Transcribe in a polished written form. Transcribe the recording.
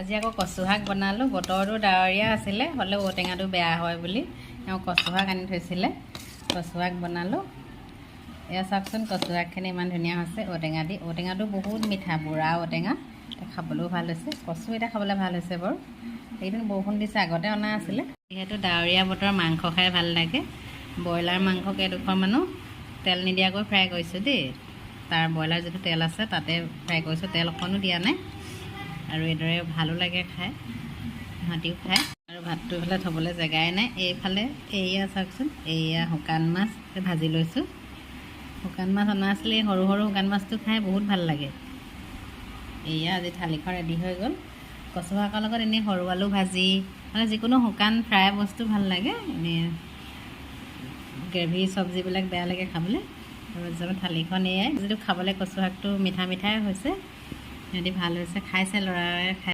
আজি আকৌ কচু শাক বনালোঁ। বতৰটো ডাৱৰীয়া আছিলে, হ'লেও ঔটেঙাটো বেয়া হয় বুলি তেওঁ কচু শাক আনি থৈছিলে। কচু শাক বনালোঁ। এয়া চাওকচোন, কচু শাকখিনি ইমান ধুনীয়া হৈছে ঔটেঙা দি। ঔটেঙাটো বহুত মিঠা, বুঢ়া ঔটেঙা, খাবলৈও ভাল হৈছে। কচু এতিয়া খাবলৈ ভাল হৈছে বাৰু। এইকেইদিন বৰষুণ দিছে, আগতে অনা আছিলে। যিহেতু ডাৱৰীয়া বতৰ, মাংস খাই ভাল লাগে। ব্ৰইলাৰ মাংস কেইডোখৰমানো তেল নিদিয়াকৈ ফ্ৰাই কৰিছোঁ দেই। তাৰ ব্ৰইলাৰ যিটো তেল আছে তাতে ফ্ৰাই কৰিছোঁ, তেল অকণো দিয়া নাই। আৰু এইদৰে ভালো লাগে খাই, সিহঁতিও খায়। আৰু ভাতটো এইফালে থ'বলৈ জেগাই নাই। এইফালে এয়া চাওকচোন, এয়া শুকান মাছ ভাজি লৈছোঁ। শুকান মাছ অনা আছিলে, সৰু সৰু শুকান মাছটো খাই বহুত ভাল লাগে। এয়া আজি থালিখন ৰেডি হৈ গ'ল। কচু শাকৰ লগত এনেই সৰু আলু ভাজি, মানে যিকোনো শুকান ফ্ৰাই বস্তু ভাল লাগে। এনেই গ্ৰেভি চব্জিবিলাক বেয়া লাগে খাবলৈ। আৰু থালিখন এয়াই, যিটো খাবলৈ কচু শাকটো মিঠা মিঠাই হৈছে, সিহঁতি ভাল হৈছে, খাইছে ল'ৰাই খাই।